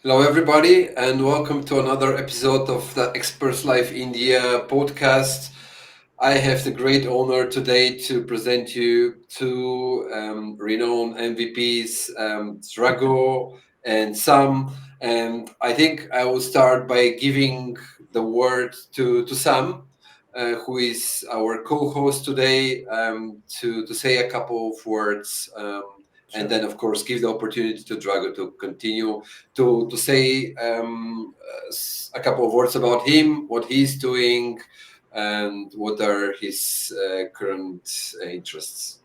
Hello, everybody, and welcome to another episode of the Experts Life India podcast. I have the great honor today to present you two renowned MVPs, Drago and Sam. And I think I will start by giving the word to Sam, who is our co-host today, to say a couple of words. And then, of course, give the opportunity to Drago to continue to say a couple of words about him, what he's doing, and what are his current interests.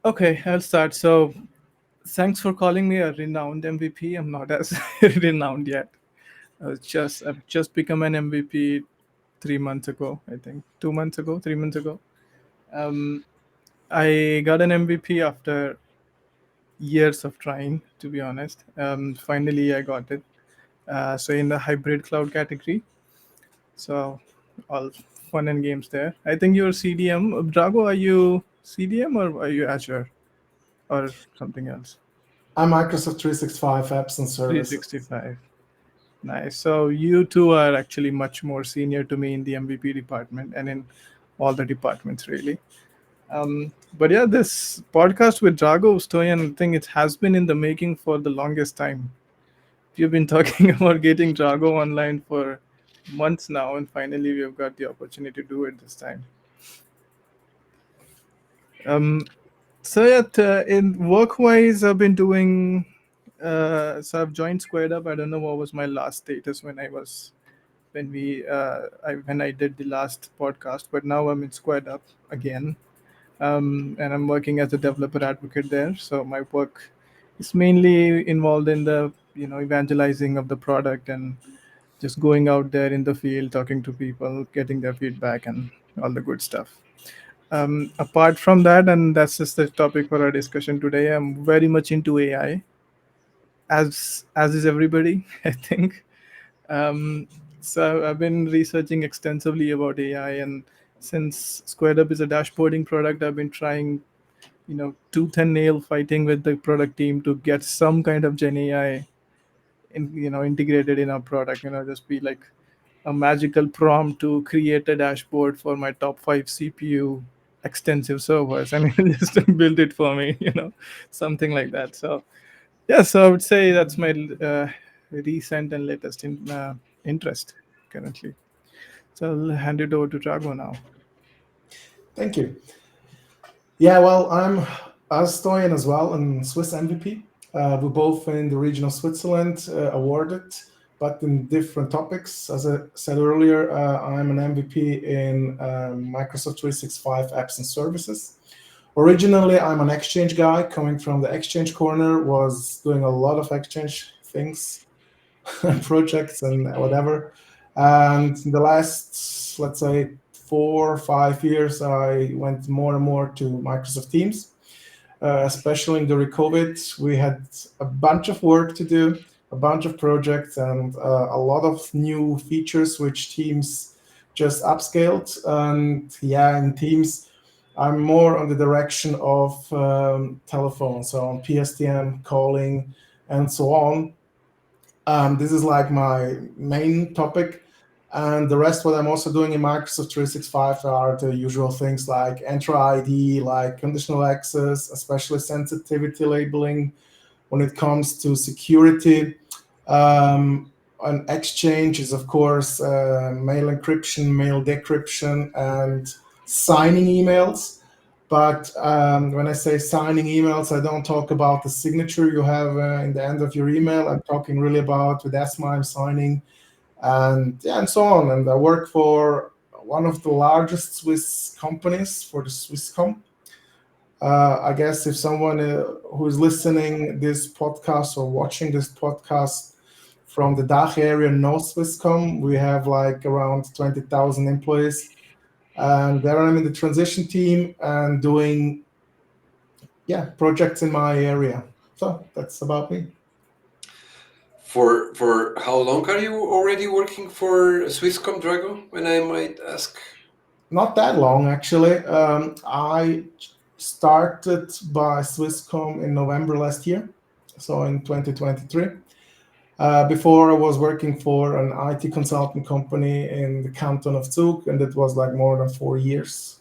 Okay, I'll start. So, thanks for calling me a renowned MVP. I'm not as renowned yet. I've just become an MVP 3 months ago. I think 2 months ago, 3 months ago. Um, I got an MVP after years of trying. To be honest, finally I got it. So in the hybrid cloud category. So all fun and games there. I think you're CDM. Drago, are you CDM or are you Azure or something else? I'm Microsoft 365 apps and services. 365. Nice. So you two are actually much more senior to me in the MVP department and in all the departments, really. But yeah, this podcast with Drago Stoyan, I think it has been in the making for the longest time. We've been talking about getting Drago online for months now, and finally we've got the opportunity to do it this time. Um, so yeah, in work-wise, I've been doing. So I've joined Squared Up. I don't know what was my last status when I did the last podcast, but now I'm in Squared Up again, and I'm working as a developer advocate there. So my work is mainly involved in the evangelizing of the product and just going out there in the field, talking to people, getting their feedback, and all the good stuff. Apart from that, and that's just the topic for our discussion today, I'm very much into AI, as is everybody, I think. Um, so I've been researching extensively about AI, and since SquareUp is a dashboarding product, I've been trying, tooth and nail fighting with the product team to get some kind of Gen AI, integrated in our product. Just be like a magical prompt to create a dashboard for my top 5 CPU extensive servers, and it'll just build it for me, something like that. So yeah, so I would say that's my recent and latest interest currently. So I'll hand it over to Drago now. Thank you. Yeah, well, I'm Stoyan as well, and Swiss MVP. We're both in the region of Switzerland, awarded, but in different topics. As I said earlier, I'm an MVP in Microsoft 365 apps and services. Originally, I'm an Exchange guy coming from the Exchange corner, was doing a lot of Exchange things, projects, and whatever. And in the last, let's say, 4 or 5 years, I went more and more to Microsoft Teams. Especially during COVID, we had a bunch of work to do, a bunch of projects, and a lot of new features which Teams just upscaled. And yeah, in Teams, I'm more on the direction of telephone, so on PSTN, calling, and so on. This is like my main topic. And the rest, what I'm also doing in Microsoft 365 are the usual things like Entra ID, like conditional access, especially sensitivity labeling when it comes to security. An exchange is, of course, mail encryption, mail decryption, and signing emails. But when I say signing emails, I don't talk about the signature you have in the end of your email. I'm talking really about with ESMA, I'm signing, and yeah, and so on. And I work for one of the largest Swiss companies for the Swisscom. I guess if someone who is listening this podcast or watching this podcast from the DACH area knows Swisscom, we have like around 20,000 employees. And there I'm in the transition team and doing, yeah, projects in my area. So that's about me. For how long are you already working for Swisscom, Drago, when I might ask? Not that long, actually. I started by Swisscom in November last year, so in 2023. Before I was working for an IT consulting company in the canton of Zug, and it was like more than 4 years.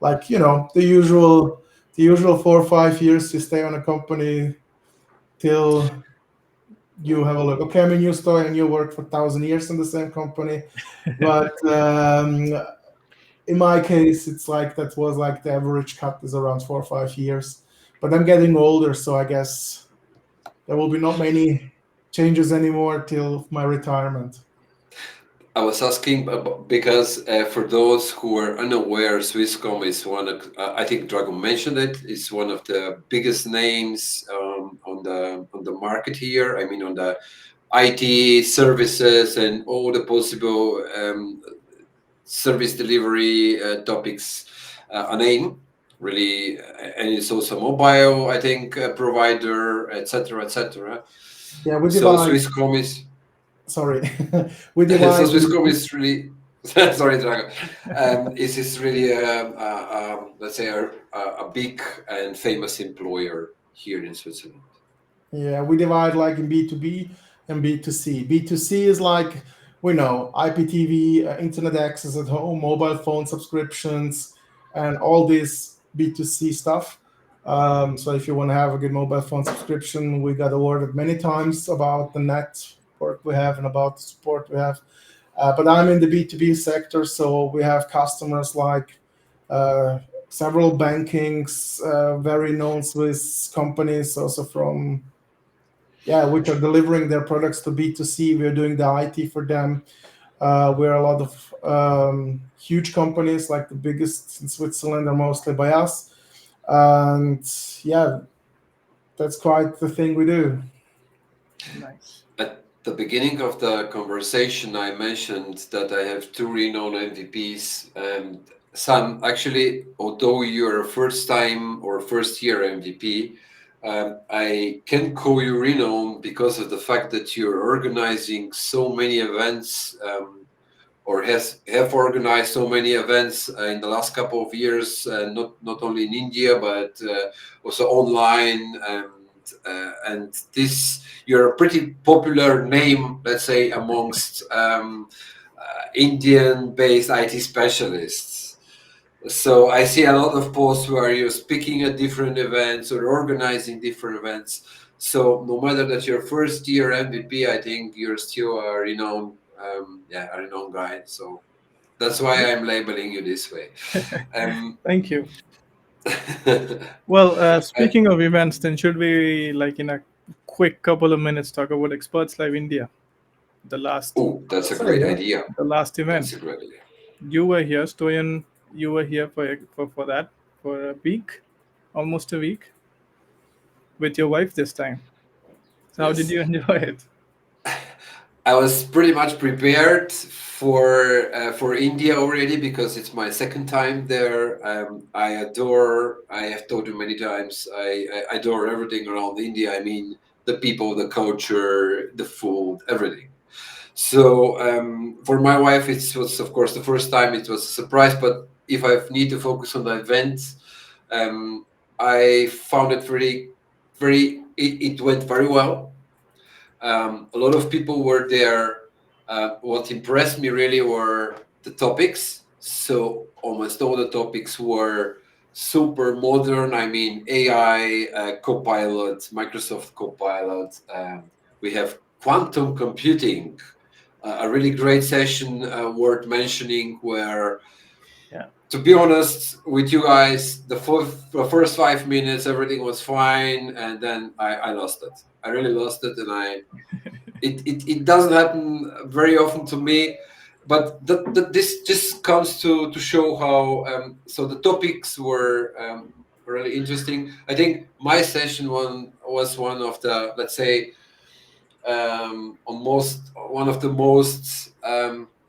Like the usual 4 or 5 years you stay on a company till you have a look. Okay, I'm a new story, and you work for 1,000 years in the same company, but in my case, it's like that was like the average cut is around 4 or 5 years. But I'm getting older, so I guess there will be not many changes anymore till my retirement. I was asking because for those who are unaware, Swisscom is one of, I think Dragon mentioned it, is one of the biggest names on the market here. I mean, on the IT services and all the possible service delivery topics a name really, and it's also mobile, I think, provider, etc., etc. Yeah, we So divide. Swisscom is Sorry, we so divide. Swisscom is really sorry, Drago. Is really let's say a big and famous employer here in Switzerland. Yeah, we divide like in B2B and B2C. B2C is like we know IPTV, internet access at home, mobile phone subscriptions, and all this B2C stuff. So if you want to have a good mobile phone subscription, we got awarded many times about the network we have and about the support we have. But I'm in the B2B sector, so we have customers like uh, several bankings, very known Swiss companies, also from which are delivering their products to B2C. We're doing the IT for them. We're a lot of huge companies, like the biggest in Switzerland, are mostly by us. And yeah, that's quite the thing we do. Nice. At the beginning of the conversation, I mentioned that I have two renowned MVPs, and some actually, although you're a first time or first year MVP, I can call you renowned because of the fact that you're organizing so many events, or have organized so many events in the last couple of years, not only in India but also online, and this you're a pretty popular name, let's say, amongst Indian-based IT specialists. So I see a lot of posts where you're speaking at different events or organizing different events. So no matter that you're first year MVP, I think you're still a renowned, a renowned guy. So that's why I'm labeling you this way. Thank you. I- Well, speaking of events, then should we, like, in a quick couple of minutes, talk about Experts Live India, the last oh, that's a That's great idea. idea. the last That's event. a great idea. You were here, Stoyan. You were here for that for a week, almost a week, with your wife this time. So how did Yes. you enjoy it? I was pretty much prepared for India already because it's my second time there. I have told you many times, I adore everything around India. I mean, the people, the culture, the food, everything. So for my wife, it was of course the first time. It was a surprise, but if I need to focus on the event, I found it it went very well. A lot of people were there. What impressed me really were the topics. So almost all the topics were super modern. I mean, AI, Copilot, Microsoft Copilot. We have quantum computing, a really great session worth mentioning where, Yeah. to be honest with you guys, the first 5 minutes everything was fine, and then I lost it. I really lost it, and it doesn't happen very often to me, but this just comes to show how so the topics were really interesting. I think my session one was one of the, let's say, almost one of the most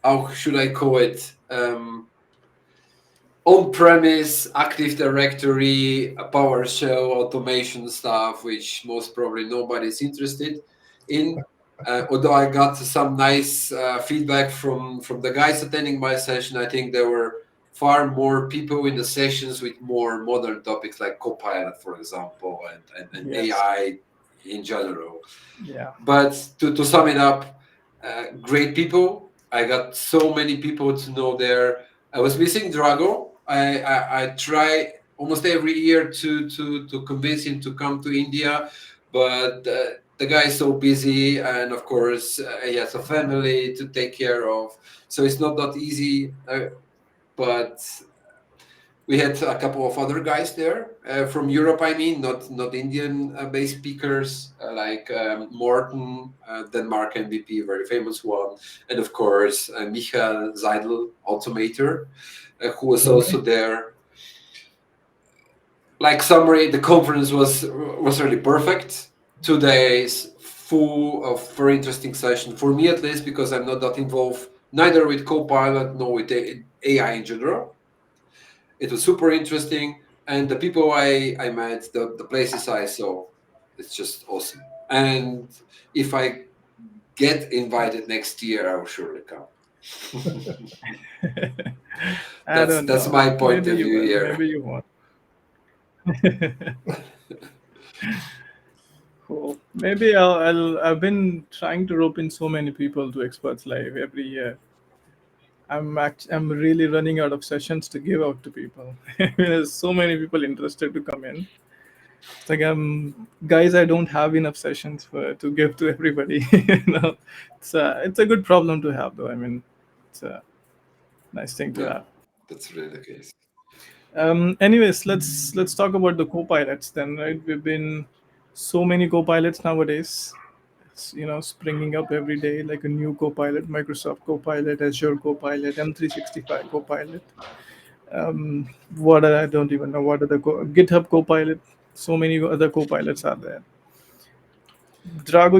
how should I call it, on-premise Active Directory, a PowerShell automation stuff, which most probably nobody's interested in. Although I got some nice feedback from the guys attending my session, I think there were far more people in the sessions with more modern topics like Copilot, for example, and Yes. AI. in general. Yeah. But to sum it up, great people. I got so many people to know there. I was missing Drago. I try almost every year to convince him to come to India, but the guy is so busy, and of course he has a family to take care of, so it's not that easy. But we had a couple of other guys there from Europe. I mean, not Indian based speakers like Morten, Denmark MVP, very famous one, and of course Michael Seidel, automator, who was also there. Like summary, the conference was really perfect. 2 days full of very interesting sessions for me, at least, because I'm not that involved neither with Copilot nor with AI in general. It was super interesting, and the people I met, the places I saw, it's just awesome. And if I get invited next year, I will surely come. I that's don't that's know. my point Maybe of you view will. here. Maybe you won't. Cool. Maybe I've been trying to rope in so many people to Experts Live every year. I'm really running out of sessions to give out to people. There's so many people interested to come in. It's like guys, I don't have enough sessions for to give to everybody. It's a good problem to have, though. I mean, it's a nice thing to Yeah, have. that's really the case. Anyways, let's talk about the co-pilots then, right? We've been so many co-pilots nowadays. It's, springing up every day like a new co-pilot, Microsoft Copilot, Azure Copilot, M365 Copilot. I don't even know what are the GitHub Copilot. So many other co-pilots are there. Drago,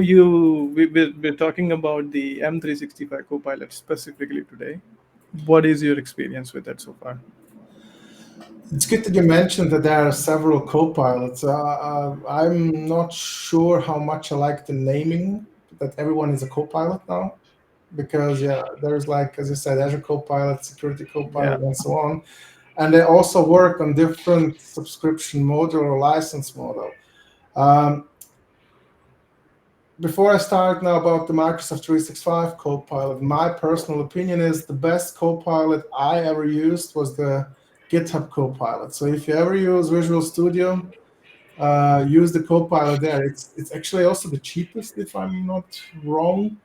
we're talking about the M365 Copilot specifically today. What is your experience with that so far? It's good that you mentioned that there are several co-pilots. I'm not sure how much I like the naming that everyone is a co-pilot now, because yeah, there's like, as you said, Azure Copilot, Security Yeah. Copilot, and so on, and they also work on different subscription model or license model. Um, Before I start now about the Microsoft 365 Copilot, my personal opinion is the best Copilot I ever used was the GitHub Copilot. So if you ever use Visual Studio, use the Copilot there. It's actually also the cheapest, if I'm not wrong,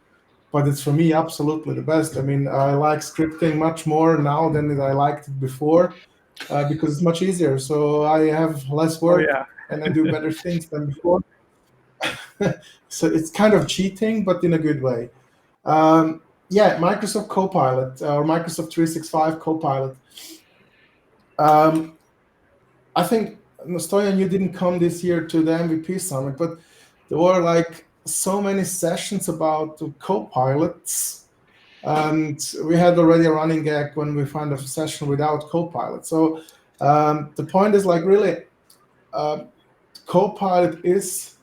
but it's for me absolutely the best. I mean, I like scripting much more now than I liked it before, because it's much easier. So I have less Oh work yeah. and I do better things than before. So it's kind of cheating, but in a good way. Yeah, Microsoft Copilot or Microsoft 365 Copilot. Um, I think, Stoyan, you didn't come this year to the MVP Summit, but there were like so many sessions about the Copilots, and we had already a running gag when we found a session without Copilot. So the point is like really, uh, Copilot is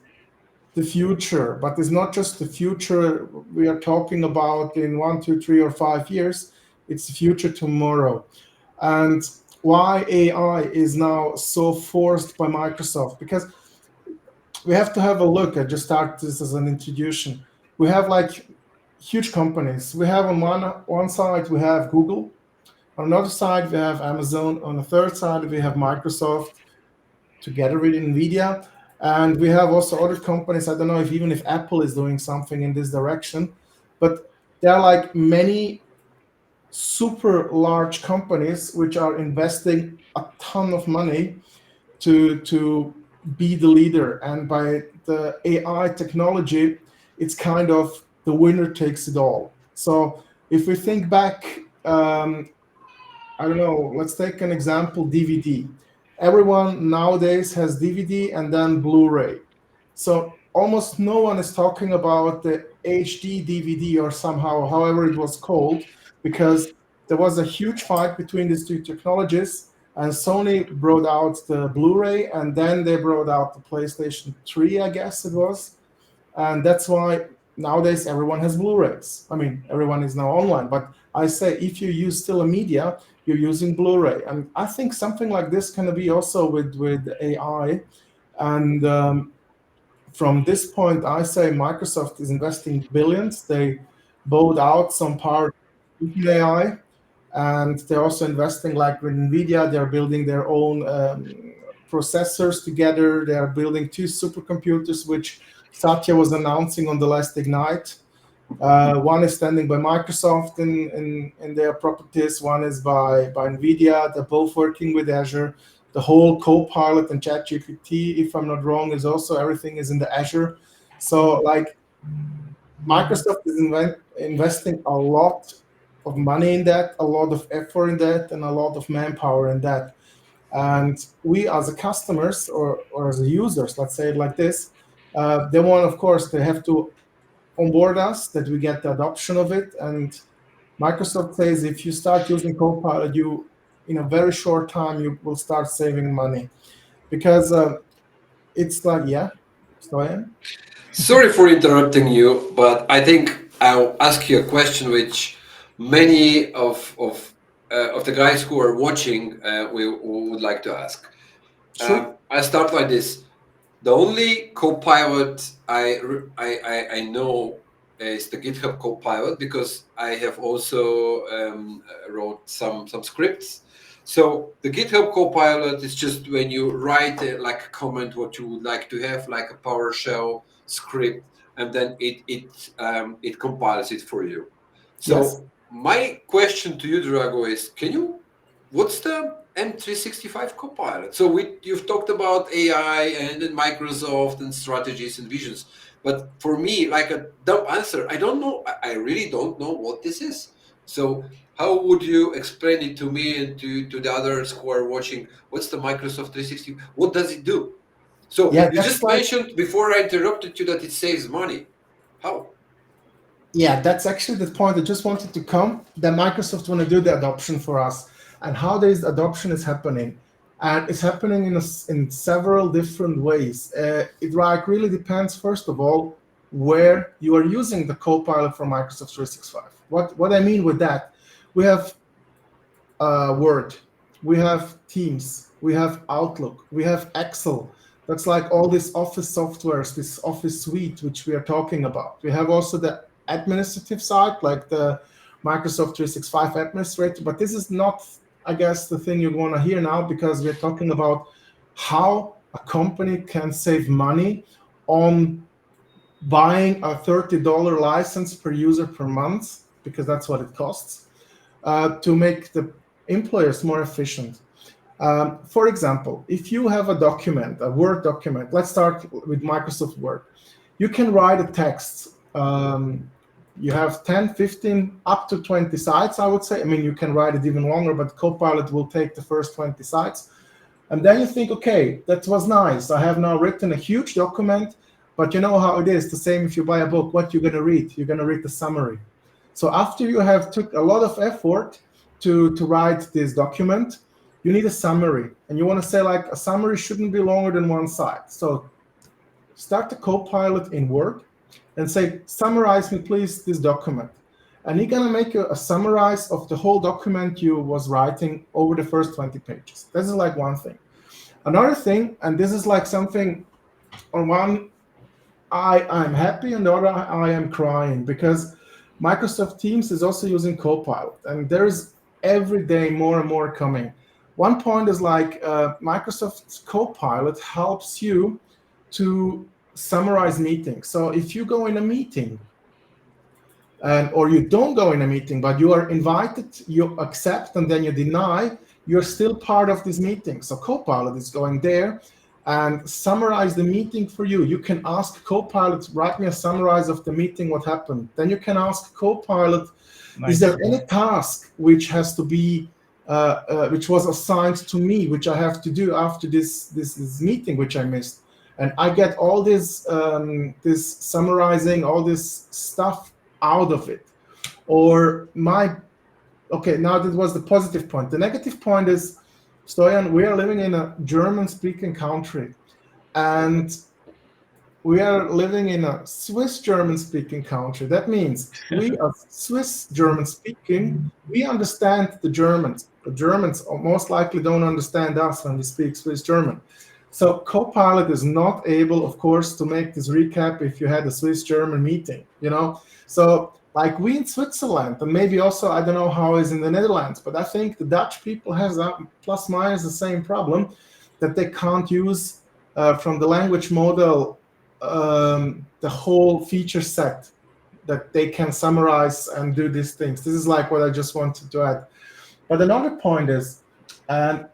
the future, but it's not just the future we are talking about in 1, 2, 3, or 5 years. It's the future tomorrow. And why AI is now so forced by Microsoft? Because we have to have a look. I just start this as an introduction. We have like huge companies. We have on one side we have Google. On another side we have Amazon. On the third side we have Microsoft together with Nvidia. And we have also other companies. I don't know if even if Apple is doing something in this direction, but there are like many super large companies which are investing a ton of money to be the leader. And by the AI technology, it's kind of the winner takes it all. So if we think back, I don't know, let's take an example, DVD. Everyone nowadays has DVD and then Blu-ray. So almost no one is talking about the HD DVD or somehow, however it was called, because there was a huge fight between these two technologies. And Sony brought out the Blu-ray, and then they brought out the PlayStation 3, I guess it was. And that's why nowadays everyone has Blu-rays. I mean, everyone is now online, but I say if you use still a media, you're using Blu-ray. And I think something like this can be also with AI. And from this point, I say Microsoft is investing billions. They bought out some part of AI, and they're also investing like with NVIDIA. They're building their own processors together. They are building two supercomputers, which Satya was announcing on the last Ignite. One is standing by Microsoft in their properties. One is by NVIDIA. They're both working with Azure. The whole Copilot and ChatGPT, if I'm not wrong, is also everything is in the Azure. So like Microsoft is investing a lot of money in that, a lot of effort in that, and a lot of manpower in that. And we as a customers or as a users, let's say it like this, they want, of course, they have to onboard us, that we get the adoption of it. And Microsoft says if you start using Copilot, you in a very short time you will start saving money because it's like Stoyan. Sorry for interrupting you, but I think I'll ask you a question which many of the guys who are watching we would like to ask. Sure. I start like this. The only Copilot I know is the GitHub Copilot because I have also wrote some scripts. So the GitHub Copilot is just when you write like a comment what you would like to have, like a PowerShell script, and then it compiles it for you. So Yes. my question to you, Drago, is what's the M365 Copilot? So you've talked about AI and then Microsoft and strategies and visions, but for me, like a dumb answer, I don't know. I really don't know what this is. So how would you explain it to me and to the others who are watching? What's the Microsoft 360? What does it do? So Yeah, you that's just like mentioned before I interrupted you that it saves money. How? yeah, that's actually the point I just wanted to come. That Microsoft want to do the adoption for us, and how this adoption is happening, and it's happening in several different ways. It like really depends, first of all, where you are using the Copilot for Microsoft 365. What I mean with that, we have Word, we have Teams, we have Outlook, we have Excel. That's like all these office softwares, this office suite, which we are talking about. We have also the administrative side, like the Microsoft 365 administrator, but this is not, I guess, the thing you want to hear now because we're talking about how a company can save money on buying a $30 license per user per month, because that's what it costs, to make the employers more efficient. For example, if you have a document, a Word document, let's start with Microsoft Word. You can write a text. You have 10, 15, up to 20 sites, I would say. I mean, you can write it even longer, but Copilot will take the first 20 sites. And then you think, okay, that was nice. I have now written a huge document, but you know how it is. The same if you buy a book, what you're going to read? You're going to read the summary. So after you have took a lot of effort to write this document, you need a summary. And you want to say like a summary shouldn't be longer than one side. So start the Copilot in Word and say, summarize me please this document. And he's gonna make a summarize of the whole document you was writing over the first 20 pages. This is like one thing. Another thing, and this is like something on one I'm happy and the other I am crying, because Microsoft Teams is also using Copilot, and there is every day more and more coming. One point is like Microsoft's Copilot helps you to summarize meetings. So if you go in a meeting, or you don't go in a meeting, but you are invited, you accept, and then you deny, you're still part of this meeting. So Copilot is going there and summarize the meeting for you. You can ask Copilot, write me a summarize of the meeting, what happened. Then you can ask Copilot, nice. Is there any task which has to be, which was assigned to me, which I have to do after this meeting, which I missed? And I get all this summarizing, all this stuff out of it. Or okay, now that was the positive point. The negative point is, Stoyan, we are living in a German-speaking country, and we are living in a Swiss German-speaking country. That means we are Swiss German-speaking, we understand the Germans. The Germans most likely don't understand us when we speak Swiss German. So Copilot is not able, of course, to make this recap if you had a Swiss-German meeting, you know. So like we in Switzerland, and maybe also I don't know how it is in the Netherlands, but I think the Dutch people has that plus minus the same problem that they can't use from the language model the whole feature set that they can summarize and do these things. This is like what I just wanted to add. But another point is, um,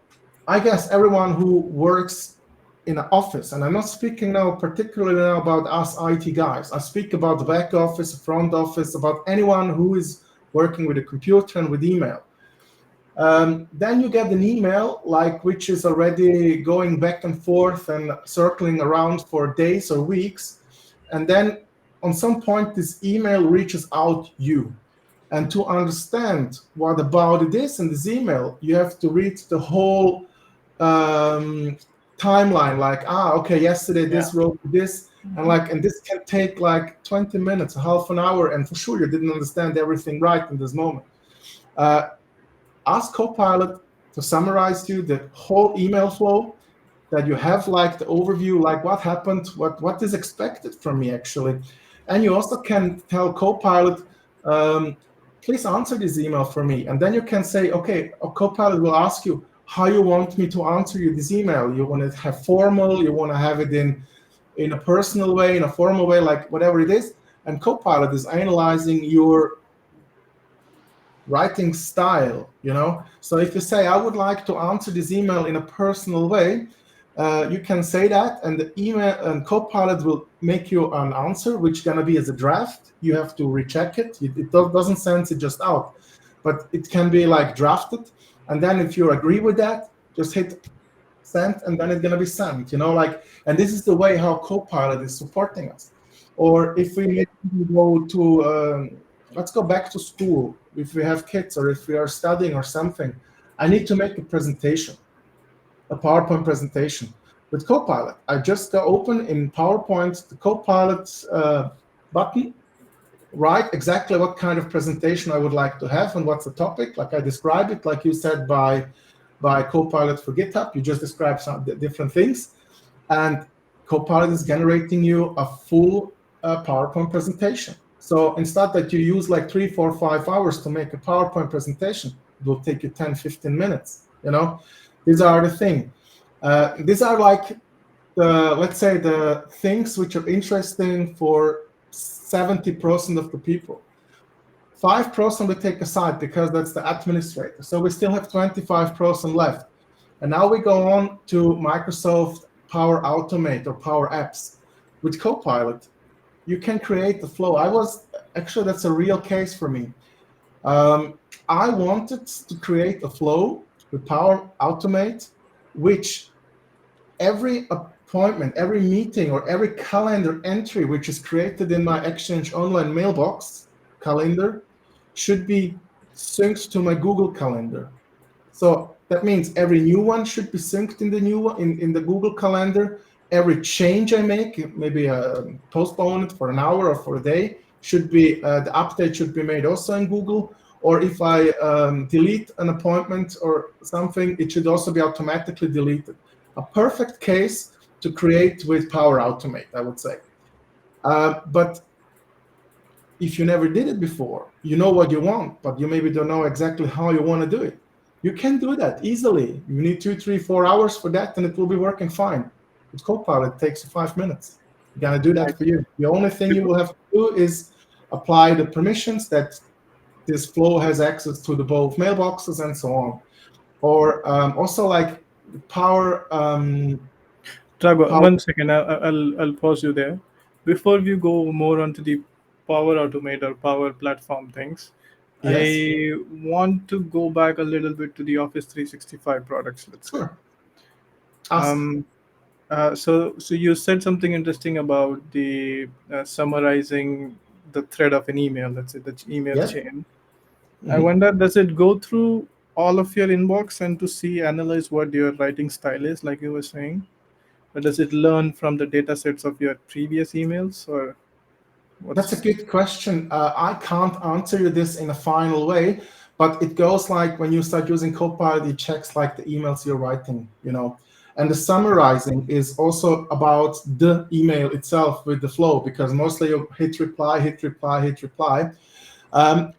I guess everyone who works in an office, and I'm not speaking now particularly now about us IT guys. I speak about the back office, front office, about anyone who is working with a computer and with email. Then you get an email like which is already going back and forth and circling around for days or weeks, and then on some point this email reaches out you. And to understand what about it is in this email, you have to read the whole um, timeline. Like, okay, yesterday Yeah. this wrote this, and this can take like 20 minutes, a half an hour, and for sure you didn't understand everything right in this moment. Uh, Ask Copilot to summarize you the whole email flow, that you have like the overview, like what happened, what is expected from me actually. And you also can tell Copilot, um, please answer this email for me. And then you can say, okay, a Copilot will ask you how you want me to answer you this email. You want to have formal, you want to have it in a personal way, in a formal way, like whatever it is. And Copilot is analyzing your writing style, you know. So if you say, I would like to answer this email in a personal way, you can say that, and the email and Copilot will make you an answer, which is going to be as a draft. You have to recheck it. It doesn't send it just out, but it can be like drafted. And then if you agree with that, just hit send, and then it's going to be sent, you know, like, and this is the way how Copilot is supporting us. Or if we maybe go to, let's go back to school. If we have kids or if we are studying or something, I need to make a presentation, a PowerPoint presentation with Copilot. I just go open in PowerPoint the Copilot button, write exactly what kind of presentation I would like to have and what's the topic. Like I describe it, like you said, by Copilot for GitHub. You just describe some different things, and Copilot is generating you a full PowerPoint presentation. So instead that you use like 3, 4, 5 hours to make a PowerPoint presentation, it will take you 10, 15 minutes, you know? These are the things. These are like let's say the things which are interesting for 70% of the people. 5% we take aside because that's the administrator. So we still have 25% left. And now we go on to Microsoft Power Automate or Power Apps. With Copilot, you can create the flow. Actually, that's a real case for me. I wanted to create a flow with Power Automate, which every appointment, every meeting, or every calendar entry which is created in my Exchange Online mailbox calendar should be synced to my Google Calendar. So that means every new one should be synced in the new one in the Google Calendar. Every change I make, maybe postpone it for an hour or for a day, should be the update should be made also in Google. Or if I delete an appointment or something, it should also be automatically deleted. A perfect case to create with Power Automate, I would say. But if you never did it before, you know what you want, but you maybe don't know exactly how you want to do it. You can do that easily. You need 2, 3, 4 hours for that, and it will be working fine. With Copilot, it takes you 5 minutes. You're gonna do that for you. The only thing you will have to do is apply the permissions that this flow has access to the both mailboxes and so on. Or also like Power. Trago, Power. 1 second. I'll pause you there. Before we go more onto the Power Automate or Power Platform things, Yes. I want to go back a little bit to the Office 365 products. Let's say. Sure. Ask. So you said something interesting about the summarizing the thread of an email. Let's say the email Yes. chain. I Mhm. wonder, does it go through all of your inbox and to analyze what your writing style is, like you were saying? Or does it learn from the data sets of your previous emails, or That's a what's? good question. I can't answer you this in a final way, but it goes like when you start using Copilot, it checks like the emails you're writing, you know. And the summarizing is also about the email itself with the flow, because mostly you hit reply, hit reply, hit reply.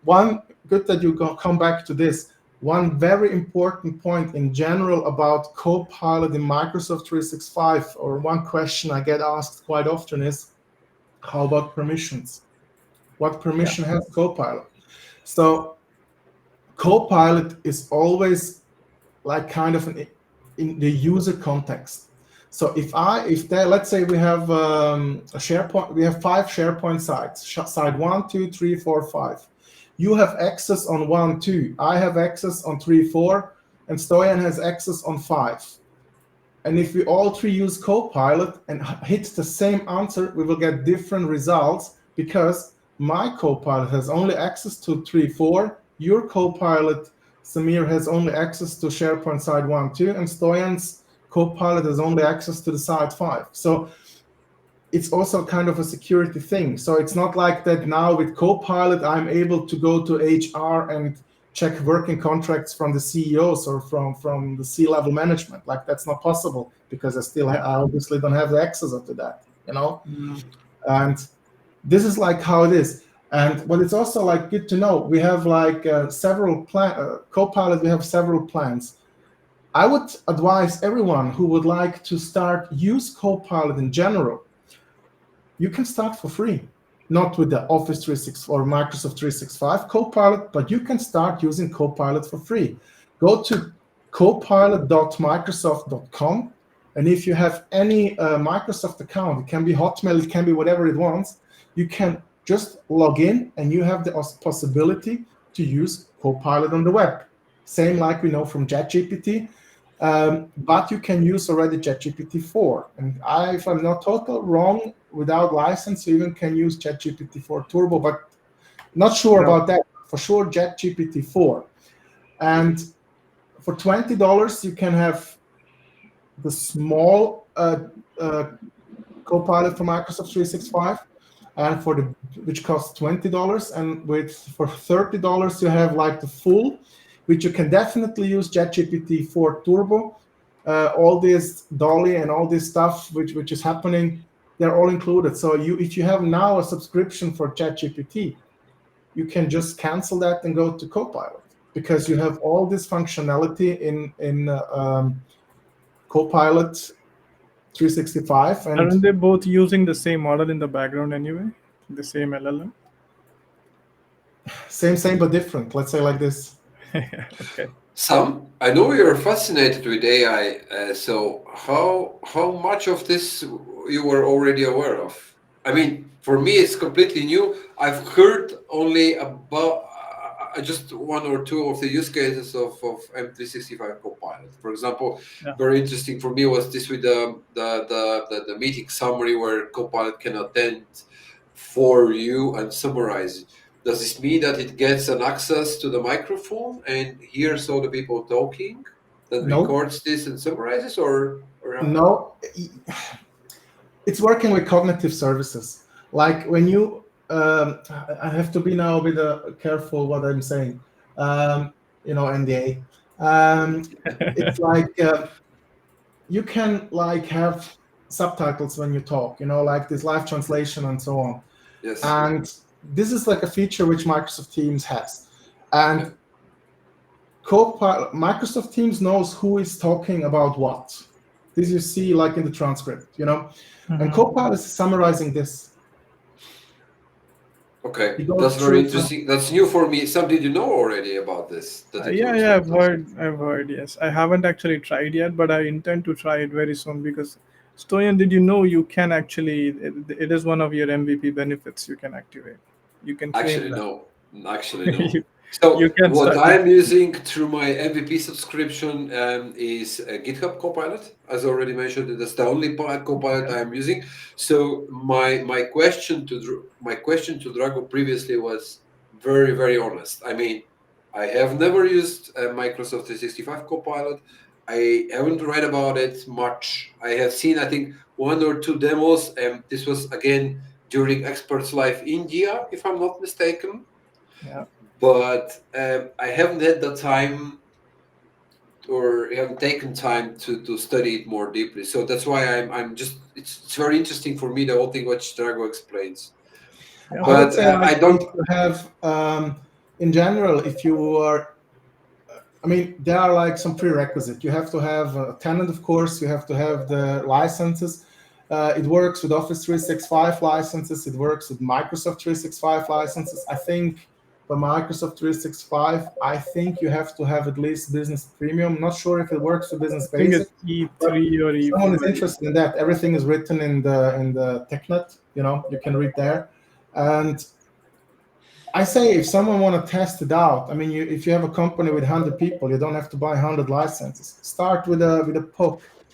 One good that you come back to this. One very important point in general about Copilot in Microsoft 365, or one question I get asked quite often is, how about permissions? What Yeah. permission has Copilot? So Copilot is always like kind of in the user context. So if there, let's say we have a SharePoint, we have 5 SharePoint sites, site 1, 2, 3, 4, 5. You have access on 1, 2. I have access on 3, 4, and Stoyan has access on 5. And if we all three use Copilot and hit the same answer, we will get different results, because my Copilot has only access to 3, 4. Your Copilot, Samir, has only access to SharePoint side 1, 2, and Stoyan's Copilot has only access to the side 5. So it's also kind of a security thing. So it's not like that now with Copilot, I'm able to go to HR and check working contracts from the CEOs or from the C-level management. Like, that's not possible, because I obviously don't have the access to that. Mm. And this is like how it is. But it's also like good to know, we have like Copilot, we have several plans. I would advise everyone who would like to use Copilot in general, you can start for free, not with the Office 365 or Microsoft 365 Copilot, but you can start using Copilot for free. Go to copilot.microsoft.com, and if you have any Microsoft account, it can be Hotmail, it can be whatever it wants, you can just log in and you have the possibility to use Copilot on the web. Same like we know from ChatGPT. But you can use already ChatGPT 4. And if I'm not totally wrong, without license, you even can use ChatGPT 4 Turbo, but not sure about that. For sure, ChatGPT 4. And for $20, you can have the small Copilot for Microsoft 365, and which costs $20. And for $30, you have like the full, which you can definitely use ChatGPT 4 Turbo. All this Dolly and all this stuff which is happening, they're all included. So if you have now a subscription for ChatGPT, you can just cancel that and go to Copilot, because you have all this functionality in Copilot 365. And Aren't they both using the same model in the background anyway? The same LLM? same but different. Let's say like this. Okay. Sam, I know you're fascinated with AI. So how much of this you were already aware of? I mean, for me, it's completely new. I've heard only about just one or two of the use cases of M365 Copilot. For example, Yeah. very interesting for me was this with the meeting summary, where Copilot can attend for you and summarize it. Does this mean that it gets an access to the microphone and hears all the people talking, then No. records this and summarizes, or No, it's working with cognitive services. Like when you, I have to be now a bit careful what I'm saying. NDA. It's like you can like have subtitles when you talk. Like this live translation and so on. yes, And this is like a feature which Microsoft Teams has. And Microsoft Teams knows who is talking about what. This you see like in the transcript, And Copilot is summarizing this. okay, He goes that's very through interesting. That's new for me. Sam, did you know already about this? That it works like this? I've heard, yes. I haven't actually tried yet, but I intend to try it very soon, because Stoyan, did you know you can actually, it is one of your MVP benefits you can activate. You can claim Actually, that. no. Actually, no. you, So you can what start. I'm using through my MVP subscription is GitHub Copilot, as already mentioned. That's the only Copilot I'm using. So my question to Drago previously was very, very honest. I mean, I have never used Microsoft 365 Copilot. I haven't read about it much. I have seen, I think, one or two demos. This was again during Experts Live India, if I'm not mistaken. Yeah. But I haven't had the time or haven't taken time to study it more deeply. So that's why I'm just it's very interesting for me the whole thing what Strago explains. Yeah. I would But say like I if don't. you have in general, if you are, I mean, there are like some prerequisites. You have to have a tenant, of course. You have to have the licenses. It works with Office 365 licenses. It works with Microsoft 365 licenses. I think for Microsoft 365, I think you have to have at least Business Premium. I'm not sure if it works for I Business think Basic, it's but E3 or if someone is E4. interested in that, everything is written in the TechNet. You can read there, and I say if someone want to test it out, I mean, if you have a company with 100 people, you don't have to buy 100 licenses. Start with a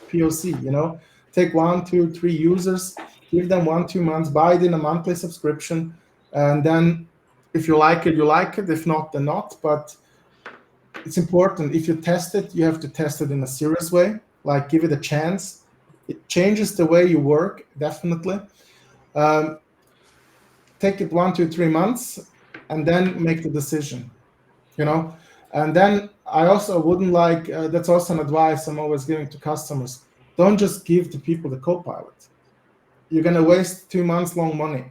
POC. Take 1, 2, 3 users, give them 1, 2 months, buy it in a monthly subscription, and then if you like it, you like it. If not, then not. But it's important. If you test it, you have to test it in a serious way. Like give it a chance. It changes the way you work, definitely. Um, Take it 1, 2, 3 months, and then make the decision. you know and then I also wouldn't like that's also an advice I'm always giving to customers. Don't just give the people the copilot. You're going to waste 2 months long money.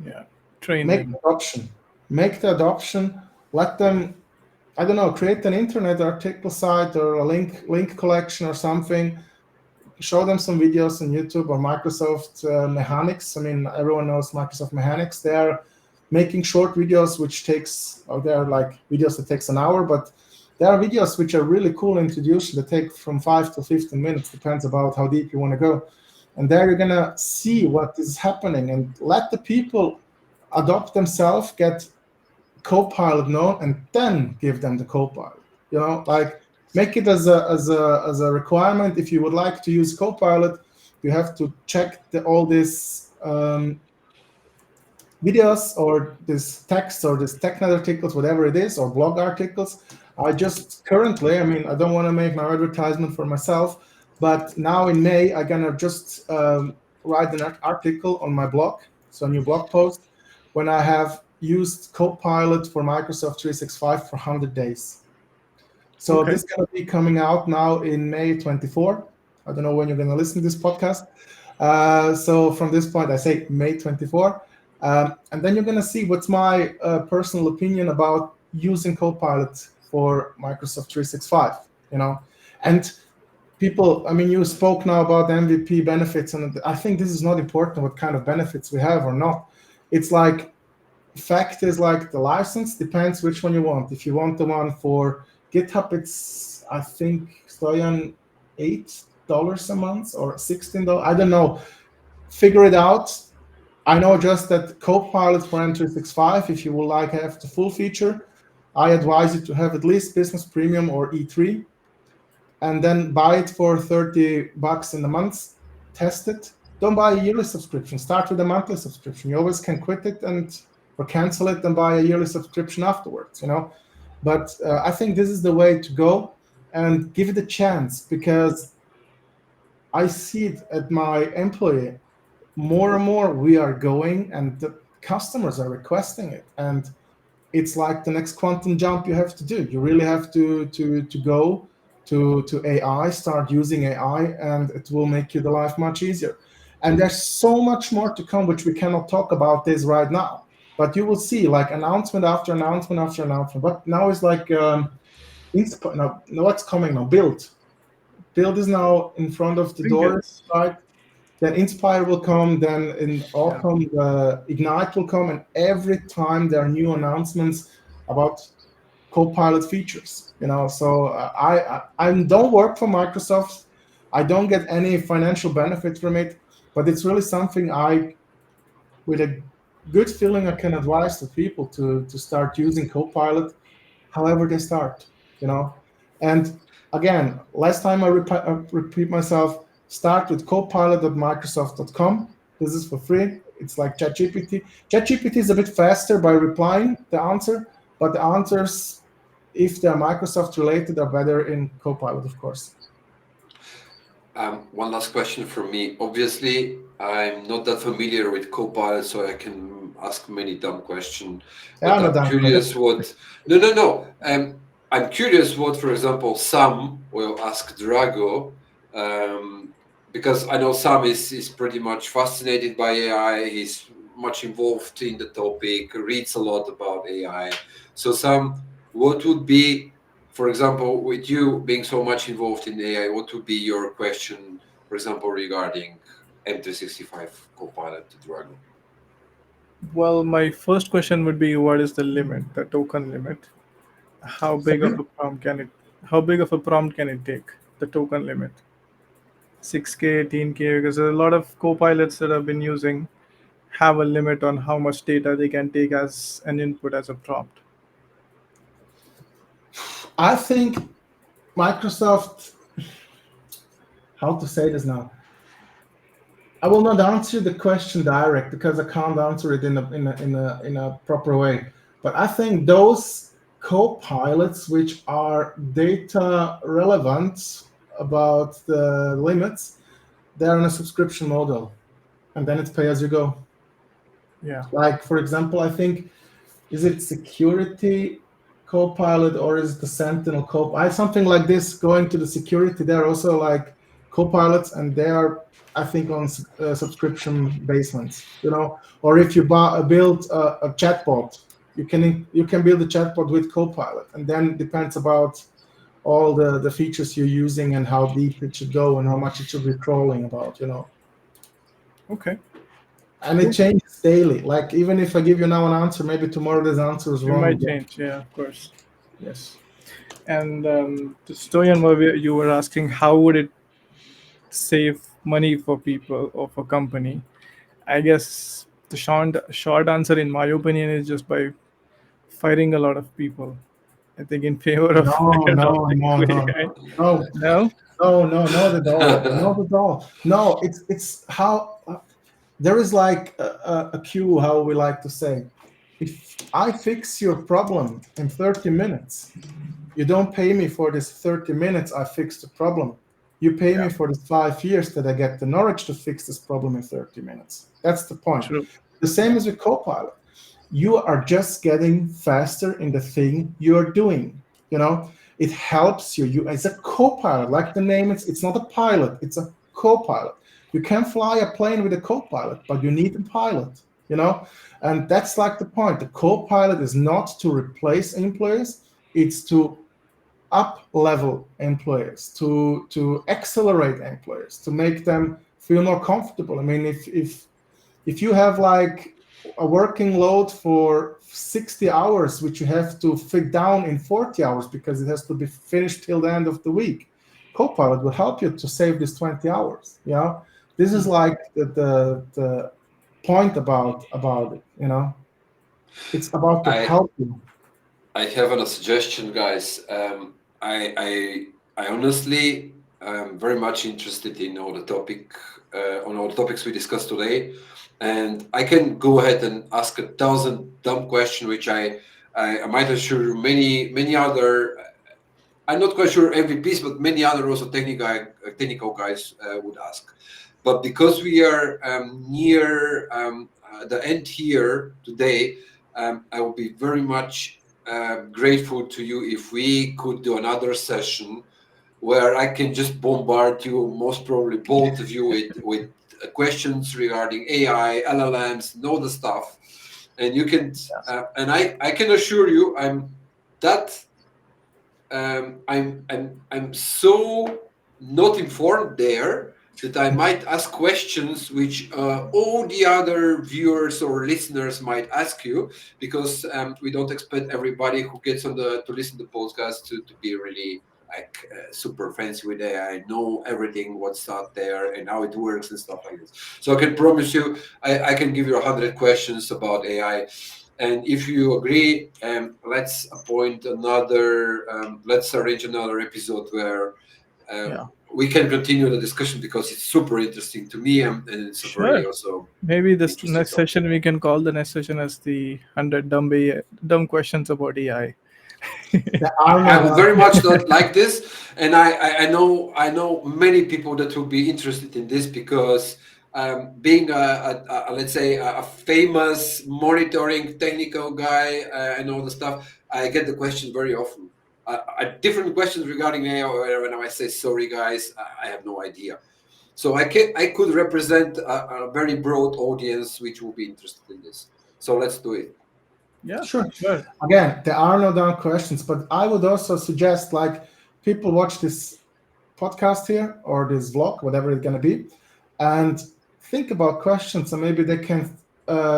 Yeah. Train Make them. the adoption. Make the adoption. Let them, I don't know, create an internet article site or a link collection or something. Show them some videos on YouTube or Microsoft Mechanics. I mean, everyone knows Microsoft Mechanics. They are making short videos, which takes, or they are like videos that takes an hour, but there are videos which are really cool introduction that take from 5 to 15 minutes, depends about how deep you want to go. And there you're gonna see what is happening and let the people adopt themselves, get Copilot known, and then give them the Copilot. Like make it as a requirement. If you would like to use Copilot, you have to check all these videos or this text or this technical articles, whatever it is, or blog articles. I just currently, I mean, I don't want to make my advertisement for myself, but now in May, I'm gonna just write an article on my blog, so a new blog post, when I have used Copilot for Microsoft 365 for 100 days. So Okay. this is going to be coming out now in May 24. I don't know when you're going to listen to this podcast. So from this point, I say May 24. And then you're going to see what's my personal opinion about using Copilot for Microsoft 365, And people, I mean, you spoke now about MVP benefits, and I think this is not important what kind of benefits we have or not. It's like, fact is like the license depends which one you want. If you want the one for GitHub, it's I think Stoyan $8 a month or $16. I don't know. Figure it out. I know just that Copilot for M365, if you would like to have the full feature, I advise you to have at least Business Premium or E3, and then buy it for $30 in the month. Test it. Don't buy a yearly subscription. Start with a monthly subscription. You always can quit it or cancel it and buy a yearly subscription afterwards. But I think this is the way to go, and give it a chance, because I see it at my employee. More and more we are going, and the customers are requesting it, and it's like the next quantum jump you have to do. You really have to go to AI, start using AI, and it will make you the life much easier. And there's so much more to come, which we cannot talk about this right now. But you will see, like, announcement after announcement after announcement. But now it's like now what's coming now? Build is now in front of I the think door, it's right? Then Inspire will come. Then in yeah. autumn, Ignite will come, and every time there are new announcements about Copilot features. So I don't work for Microsoft. I don't get any financial benefit from it, but it's really something with a good feeling, I can advise the people to start using Copilot, however they start. And again, last time I repeat myself, start with copilot.microsoft.com. This is for free. It's like ChatGPT. ChatGPT is a bit faster by replying the answer, but the answers, if they're Microsoft related, are better in Copilot, of course. One last question from me. Obviously, I'm not that familiar with Copilot, so I can ask many dumb questions. Yeah, But no, I'm done. curious what. No, no, no. I'm curious what, for example, Sam will ask Drago, because I know Sam is pretty much fascinated by AI. He's much involved in the topic, reads a lot about AI. So, Sam, what would be, for example, with you being so much involved in AI, what would be your question, for example, regarding M365 Copilot to Drago? Well, my first question would be, what is the limit, the token limit? How big of Sorry? a prompt can it? How big of a prompt can it take? The token limit, 6K, 18K, because there are a lot of co-pilots that I've been using have a limit on how much data they can take as an input as a prompt. I think Microsoft, how to say this now? I will not answer the question direct because I can't answer it in a proper way. But I think those co-pilots which are data relevant about the limits, they're on a subscription model, and then it's pay as you go. Yeah, Like for example, I think is it security co-pilot or is it the Sentinel co-pilot? Something like this going to the security. They're also like co-pilots, and they are, I think, on subscription basements. Or if you build a chatbot, you can build a chatbot with co-pilot, and then it depends about all the features you're using and how deep it should go and how much it should be crawling about. okay, And it cool. changes daily. Like even if I give you now an answer, maybe tomorrow this answer is It wrong might again. change, yeah, of course. Yes. And to Stoyan, you were asking how would it save money for people or for company? I guess the short answer, in my opinion, is just by firing a lot of people. I think in favor of No, no, adopting no, to no, AI. no, No? no, no, not at all, not at all. No, it's how there is like a cue, how we like to say. If I fix your problem in 30 minutes, you don't pay me for this 30 minutes I fix the problem. You pay Yeah, me for the 5 years that I get the knowledge to fix this problem in 30 minutes. That's the point. true. The same as with Copilot. You are just getting faster in the thing you're doing. It helps you. It's a co-pilot, like the name. It's not a pilot. It's a co-pilot. You can fly a plane with a co-pilot, but you need a pilot. And that's like the point. The co-pilot is not to replace employees. It's to up level employees, to accelerate employees, to make them feel more comfortable. I mean, if you have like a working load for 60 hours, which you have to fit down in 40 hours because it has to be finished till the end of the week, Copilot will help you to save these 20 hours. This is like the point about it. It's about to I help you. I have a suggestion, guys. I honestly am very much interested in all the topic on all the topics we discussed today, and I can go ahead and ask 1,000 dumb questions, which I might assure many other. I'm not quite sure MVPs, but many other also technical guys would ask. But because we are near the end here today, I will be very much grateful to you if we could do another session where I can just bombard you, most probably both of you, with questions regarding AI, LLMs, and all the stuff. And you can, and I can assure you, that I'm so not informed there that I might ask questions which all the other viewers or listeners might ask you, because we don't expect everybody who gets on to listen to the podcast to be really like super fancy with AI, know everything what's out there and how it works and stuff like this. So I can promise you, I can give you 100 questions about AI. And if you agree, let's arrange another episode where Yeah, we can continue the discussion, because it's super interesting to me, and it's a very sure. also Maybe this interesting next topic. session we can call the next session as the 100 dumb questions about AI. The I Arnold would very much not like this, and I know many people that will be interested in this, because being let's say a famous monitoring technical guy and all the stuff, I get the question very often. different questions regarding AI. When I say sorry, guys, I have no idea. So I could represent a very broad audience which will be interested in this. So let's do it. Yeah, Sure. sure. Again, there are no dumb questions, but I would also suggest like people watch this podcast here or this vlog, whatever it's gonna be, and think about questions, and maybe they can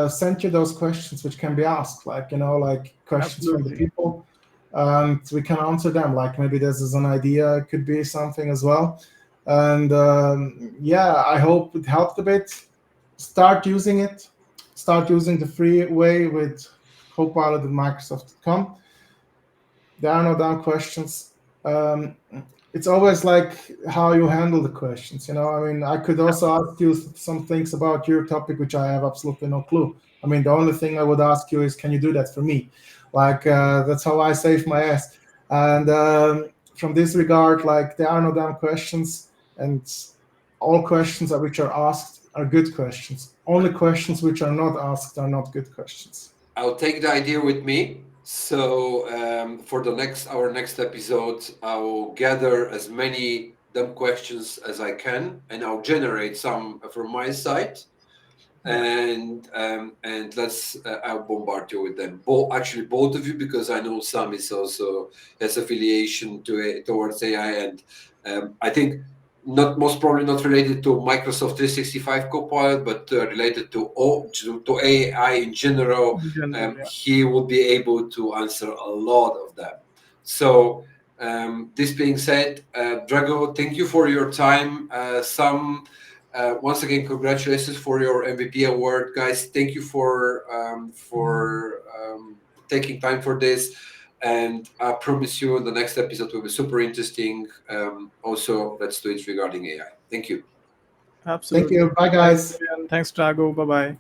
send you those questions which can be asked, like like questions from the Absolutely. people, and we can answer them. Like maybe this is an idea, it could be something as well, and yeah, I hope it helped a bit. Start using it. Start using the free way with Copilot and Microsoft.com. There are no dumb questions. Um, it's always like how you handle the questions. I mean, I could also ask you some things about your topic, which I have absolutely no clue. I mean, the only thing I would ask you is, can you do that for me? Like, that's how I save my ass. And from this regard, like, there are no dumb questions, and all questions which are asked are good questions. Only questions which are not asked are not good questions. I'll take the idea with me. So for our next episode, I will gather as many dumb questions as I can, and I'll generate some from my side, Yeah, and let's I'll bombard you with them. Both of you, because I know Sam is also has affiliation towards AI, and I think not most probably not related to Microsoft 365 Copilot, but related to AI in general. in general, yeah. He will be able to answer a lot of them. So this being said, Drago, thank you for your time. Sam. Once again, congratulations for your MVP award, guys. Thank you for taking time for this, and I promise you the next episode will be super interesting. Also, let's do it regarding AI. Thank you. Thank Absolutely. you. Bye, Thanks, guys. Julian. Thanks, Drago. Bye bye.